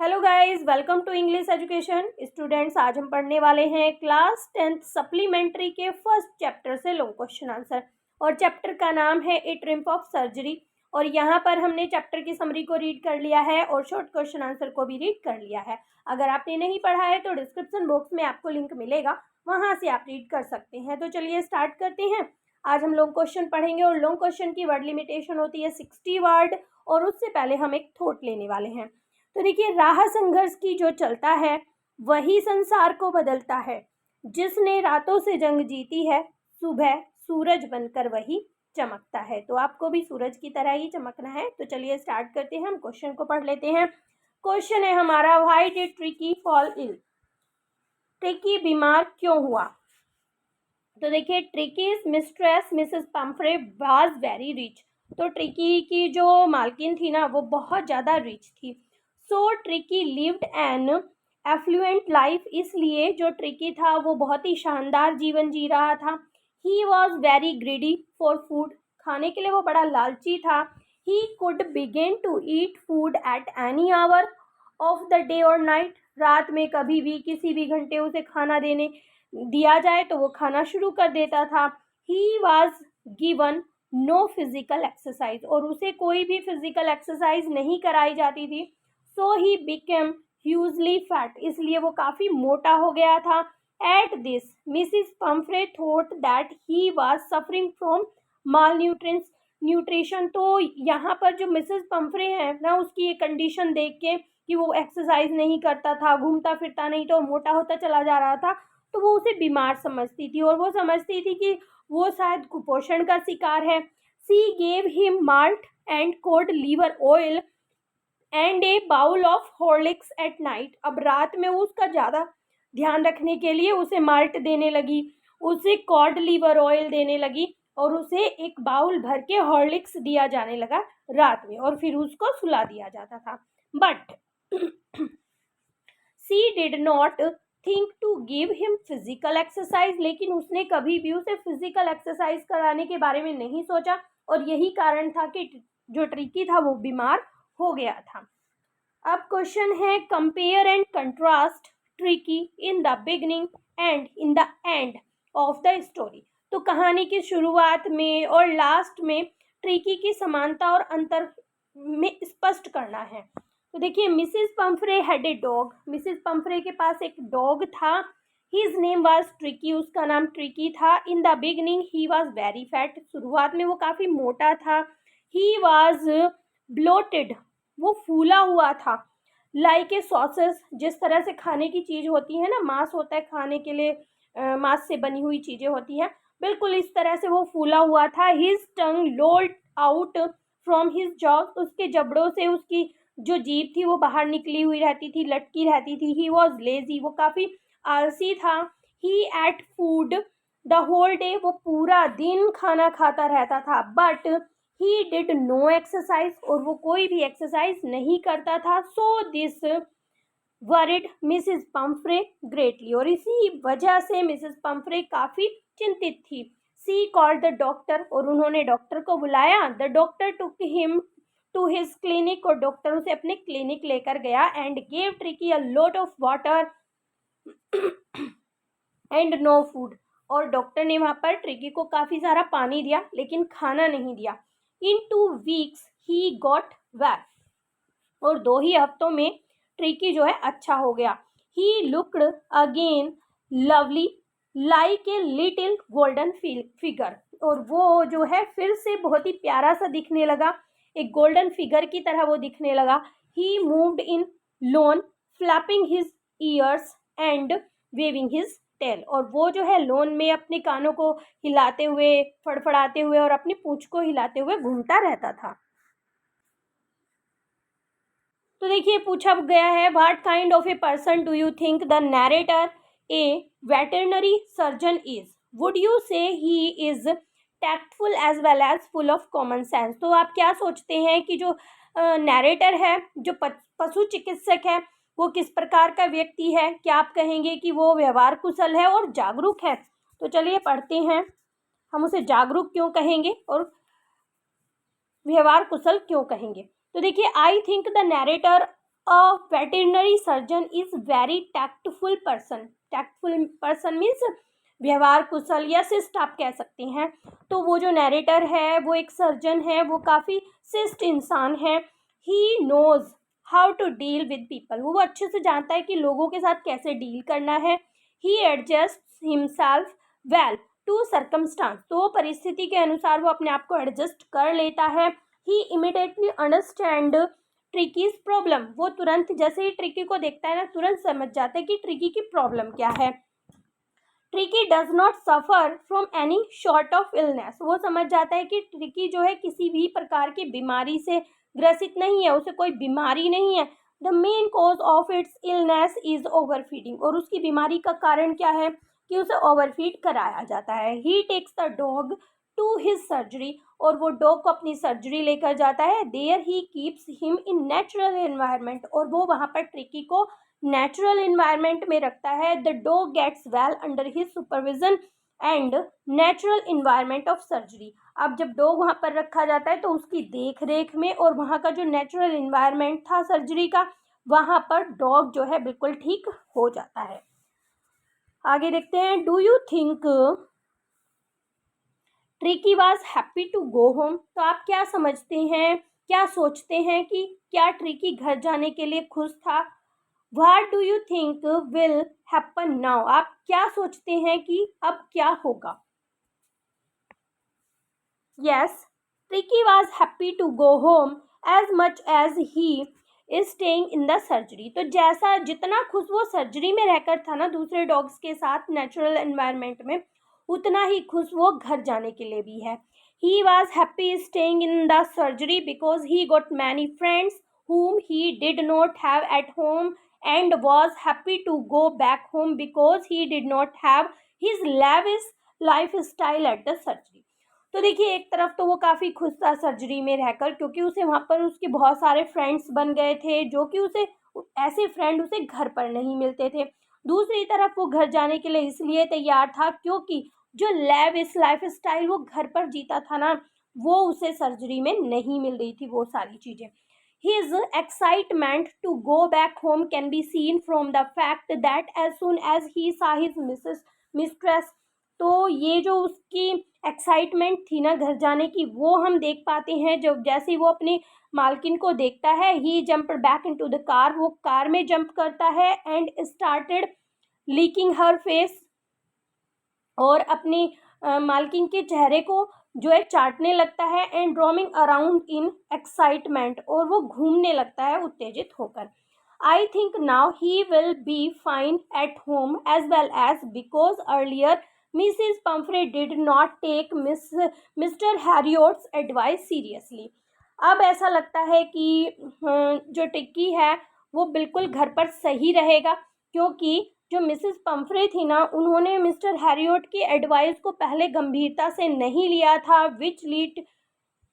Hello guys, welcome to English education students. आज हम पढ़ने वाले हैं क्लास 10th सप्लीमेंट्री के फर्स्ट चैप्टर से लॉन्ग क्वेश्चन आंसर, और चैप्टर का नाम है ए ट्रिम्प ऑफ सर्जरी। और यहाँ पर हमने चैप्टर की समरी को रीड कर लिया है और शॉर्ट क्वेश्चन आंसर को भी रीड कर लिया है। अगर आपने नहीं पढ़ा है तो डिस्क्रिप्शन बॉक्स में आपको लिंक मिलेगा, वहाँ से आप रीड कर सकते हैं। तो चलिए स्टार्ट करते हैं। आज हम लॉन्ग क्वेश्चन पढ़ेंगे और लॉन्ग क्वेश्चन की वर्ड लिमिटेशन होती है 60 वर्ड, और उससे पहले हम एक थॉट लेने वाले हैं। तो देखिए, राह संघर्ष की जो चलता है वही संसार को बदलता है। जिसने रातों से जंग जीती है सुबह सूरज बनकर वही चमकता है। तो आपको भी सूरज की तरह ही चमकना है। तो चलिए स्टार्ट करते हैं। हम क्वेश्चन को पढ़ लेते हैं। क्वेश्चन है हमारा, why did Tricki fall ill? Tricki बीमार क्यों हुआ? तो देखिए, Tricki's mistress Mrs Pumphrey was very rich. तो ट्रिकी की जो मालकिन थी ना, वो बहुत ज़्यादा रिच थी। So Tricki lived an affluent life. इसलिए जो ट्रिकी था वो बहुत ही शानदार जीवन जी रहा था। He was very greedy for food. खाने के लिए वो बड़ा लालची था। He could begin to eat food at any hour of the day और नाइट। रात में कभी भी किसी भी घंटे उसे खाना देने दिया जाए तो वो खाना शुरू कर देता था। He was given no physical exercise. और उसे कोई भी फिजिकल एक्सरसाइज नहीं कराई जाती थी। सो ही बिकेम ह्यूजली फैट। इसलिए वो काफ़ी मोटा हो गया था। At this Mrs Pomfrey thought that he was suffering from mall nutrition. तो यहाँ पर जो मिसेस पम्फ्रे है ना, उसकी ये कंडीशन देख के कि वो एक्सरसाइज नहीं करता था, घूमता फिरता नहीं, तो मोटा होता चला जा रहा था, तो वो उसे बीमार समझती थी और वो समझती थी कि वो शायद कुपोषण का शिकार है। She gave him malt and cod liver oil and a bowl of Horlicks at night. अब रात में उसका ज़्यादा ध्यान रखने के लिए उसे माल्ट देने लगी, उसे कॉड लीवर ऑयल देने लगी, और उसे एक बाउल भर के हॉर्लिक्स दिया जाने लगा रात में, और फिर उसको सुला दिया जाता था। But she did not think to give him physical exercise. लेकिन उसने कभी भी उसे फिजिकल एक्सरसाइज कराने के बारे में नहीं सोचा, और यही कारण था कि जो ट्रिकी था वो बीमार हो गया था। अब क्वेश्चन है, compare and contrast tricky in the beginning and in the end of the story. तो कहानी की शुरुआत में और लास्ट में ट्रिकी की समानता और अंतर में स्पष्ट करना है। तो देखिए, Mrs Pomfrey had a dog. Mrs Pomfrey के पास एक डॉग था। His name was tricky. उसका नाम ट्रिकी था। In the beginning he was very fat. शुरुआत में वो काफ़ी मोटा था। He was bloated. वो फूला हुआ था। Like a sauces. जिस तरह से खाने की चीज़ होती है ना, मांस होता है खाने के लिए, मांस से बनी हुई चीज़ें होती हैं, बिल्कुल इस तरह से वो फूला हुआ था। His tongue lolled out from his jaw. उसके जबड़ों से उसकी जो जीभ थी वो बाहर निकली हुई रहती थी, लटकी रहती थी। He was lazy. वो काफ़ी आलसी था। He ate food the whole day. वो पूरा दिन खाना खाता रहता था। But he did no exercise. और वो कोई भी एक्सरसाइज नहीं करता था। So this worried Mrs Pumphrey greatly. और इसी वजह से मिसेस पम्फ्रे काफ़ी चिंतित थी। She called the doctor. और उन्होंने डॉक्टर को बुलाया। The doctor took him to his clinic. और डॉक्टर उसे अपने क्लिनिक लेकर गया। And gave Tricki a lot of water and no food. और डॉक्टर ने वहाँ पर ट्रिकी को काफ़ी सारा पानी दिया, लेकिन खाना नहीं दिया। इन 2 वीक्स ही गॉट वेल। और 2 ही हफ्तों में ट्रिकी जो है अच्छा हो गया। He looked again lovely like a little golden figure. और वो जो है फिर से बहुत ही प्यारा सा दिखने लगा, एक गोल्डन फिगर की तरह वो दिखने लगा। He moved in lawn flapping his ears and waving his tail. और वो जो है लोन में अपने कानों को हिलाते हुए, फड़फड़ाते हुए और अपनी पूंछ को हिलाते हुए घूमता रहता था। तो देखिए, पूछा गया है, what kind of a person do you think the narrator a veterinary surgeon is? Would you say he is tactful as well as full of common sense? तो आप क्या सोचते हैं कि जो नैरेटर है, जो पशु चिकित्सक है, वो किस प्रकार का व्यक्ति है? क्या आप कहेंगे कि वो व्यवहार कुशल है और जागरूक है? तो चलिए पढ़ते हैं, हम उसे जागरूक क्यों कहेंगे और व्यवहार कुशल क्यों कहेंगे। तो देखिए, I think the narrator A veterinary surgeon is very tactful person. Tactful person means व्यवहार कुशल या शिष्ट आप कह सकते हैं। तो वो जो नरेटर है वो एक सर्जन है, वो काफ़ी शिष्ट इंसान है। He knows how to deal with people, वो अच्छे से जानता है कि लोगों के साथ कैसे डील करना है। He adjust himself well to circumstance, तो परिस्थिति के अनुसार वो अपने आप को एडजस्ट कर लेता है। ही इमिडिएटली अंडरस्टैंड ट्रिकीज प्रॉब्लम, वो तुरंत जैसे ही ट्रिकी को देखता है ना तुरंत समझ जाता है कि ट्रिकी की प्रॉब्लम क्या है। Tricky does not suffer from any short of illness, वो समझ जाता है कि ट्रिकी जो है किसी भी प्रकार की बीमारी से ग्रसित नहीं है, उसे कोई बीमारी नहीं है। The main cause of its illness is overfeeding, और उसकी बीमारी का कारण क्या है कि उसे ओवरफीड कराया जाता है। He takes the dog to his surgery, और वो डॉग को अपनी सर्जरी लेकर जाता है। There he keeps him in natural environment, और वो वहाँ पर ट्रिकी को नेचुरल इन्वायरमेंट में रखता है। The dog gets well under his supervision and natural environment of surgery. अब जब डॉग वहाँ पर रखा जाता है तो उसकी देख रेख में और वहाँ का जो नेचुरल इन्वायरमेंट था सर्जरी का, वहाँ पर डॉग जो है बिल्कुल ठीक हो जाता है। आगे देखते हैं, do you think Tricki was happy to go home, तो आप क्या समझते हैं, क्या सोचते हैं कि क्या ट्रिकी घर जाने के लिए खुश था। What do you think will happen now, आप क्या सोचते हैं कि अब क्या होगा। Yes, Tricky was happy to go home as much as he is staying in the surgery, तो जैसा जितना खुश वो सर्जरी में रहकर था ना दूसरे डॉग्स के साथ नेचुरल एनवायरनमेंट में, उतना ही खुश वो घर जाने के लिए भी है। He was happy staying in the surgery because he got many friends whom he did not have at home and was happy to go back home because he did not have his lavish lifestyle at the surgery। तो देखिए एक तरफ तो वो काफ़ी खुश था surgery में रहकर, क्योंकि उसे वहाँ पर उसके बहुत सारे फ्रेंड्स बन गए थे, जो कि उसे ऐसे फ्रेंड उसे घर पर नहीं मिलते थे। दूसरी तरफ वो घर जाने के लिए इसलिए तैयार था क्योंकि जो लेविश लाइफस्टाइल वो घर पर जीता था ना, वो उसे सर्जरी में नहीं मिल रही थी वो सारी चीज़ें। His excitement to go back home can be seen from the fact that as soon as he saw his mistress, तो ये जो उसकी एक्साइटमेंट थी ना घर जाने की, वो हम देख पाते हैं जब जैसे ही वो अपनी मालकिन को देखता है। He jump back into the car, वो कार में जंप करता है and started licking her face, और अपनी मालकिन के चेहरे को जो है चाटने लगता है। And roaming around in excitement, और वो घूमने लगता है उत्तेजित होकर। I think now he will be fine at home as well as because earlier Mrs Pumphrey did not take Mr Herriot's advice seriously. अब ऐसा लगता है कि जो टिक्की है वो बिल्कुल घर पर सही रहेगा, क्योंकि जो मिसेस पम्फ्रे थी ना उन्होंने मिस्टर हैरियोट की एडवाइस को पहले गंभीरता से नहीं लिया था, which lead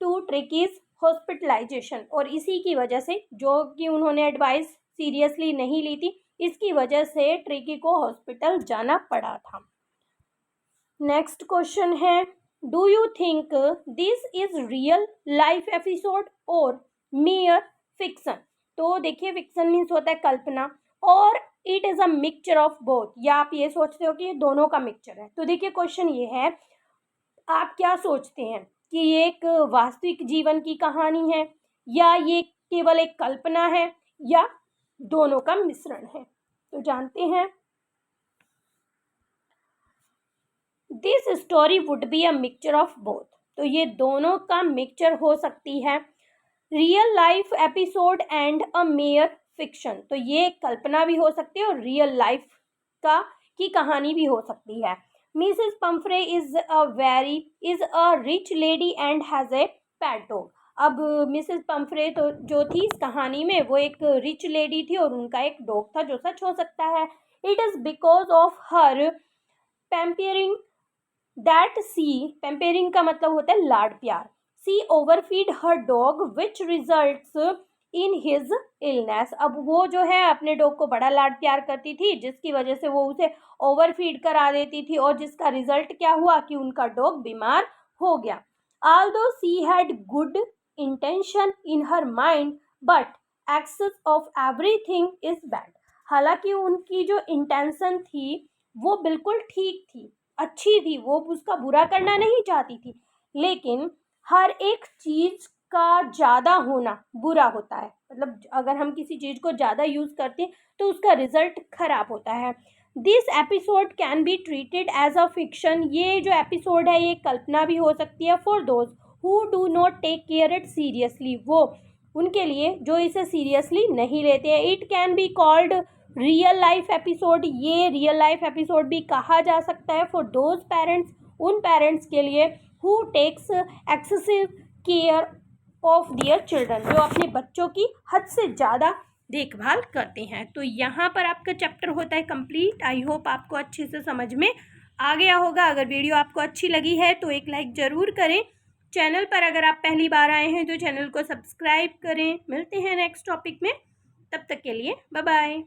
to Tricki's hospitalisation, और इसी की वजह से जो कि उन्होंने एडवाइस सीरियसली नहीं ली थी, इसकी वजह से ट्रिकी को हॉस्पिटल जाना पड़ा था। नेक्स्ट क्वेश्चन है, do you think this is real life episode और मेयर फिक्सन, तो देखिए फिक्सन मीन्स होता है कल्पना, और it is a mixture of both, या आप ये सोचते हो कि ये दोनों का मिक्सचर है। तो देखिए क्वेश्चन ये है, आप क्या सोचते हैं कि ये एक वास्तविक जीवन की कहानी है, या ये केवल एक कल्पना है, या दोनों का मिश्रण है। तो जानते हैं, this story would be a mixture of both, तो ये दोनों का मिक्सचर हो सकती है। Real life episode and a mayor fiction, तो ये कल्पना भी हो सकती है और रियल लाइफ का की कहानी भी हो सकती है। Mrs Pomfrey is a rich lady and has a pet dog. अब मिसेस पम्फ्रे तो जो थी इस कहानी में वो एक रिच लेडी थी और उनका एक डॉग था, जो सच हो सकता है। It is because of her pampering that she, pampering का मतलब होता है लाड प्यार, she overfeed her dog which results in his illness. अब वो जो है अपने डॉग को बड़ा लाड प्यार करती थी, जिसकी वजह से वो उसे ओवरफीड करा देती थी, और जिसका रिजल्ट क्या हुआ कि उनका डॉग बीमार हो गया। Although she had good intention in her mind, but excess of everything is bad. हालांकि उनकी जो इंटेंशन थी वो बिल्कुल ठीक थी, अच्छी थी, वो उसका बुरा करना नहीं चाहती थी, लेकिन हर एक चीज़ का ज़्यादा होना बुरा होता है। मतलब अगर हम किसी चीज़ को ज़्यादा यूज़ करते हैं तो उसका रिजल्ट खराब होता है। This episode can be treated as a fiction. ये जो एपिसोड है ये कल्पना भी हो सकती है for those who do not take care it seriously, वो उनके लिए जो इसे सीरियसली नहीं लेते हैं। It can be called real life episode. ये रियल लाइफ एपिसोड भी कहा जा सकता है फॉर दोज पेरेंट्स, उन पेरेंट्स के लिए who takes excessive care of their children, जो अपने बच्चों की हद से ज़्यादा देखभाल करते हैं। तो यहाँ पर आपका चैप्टर होता है कंप्लीट। आई होप आपको अच्छे से समझ में आ गया होगा। अगर वीडियो आपको अच्छी लगी है तो एक लाइक ज़रूर करें। चैनल पर अगर आप पहली बार आए हैं तो चैनल को सब्सक्राइब करें। मिलते हैं नेक्स्ट टॉपिक में, तब तक के लिए बाय बाय।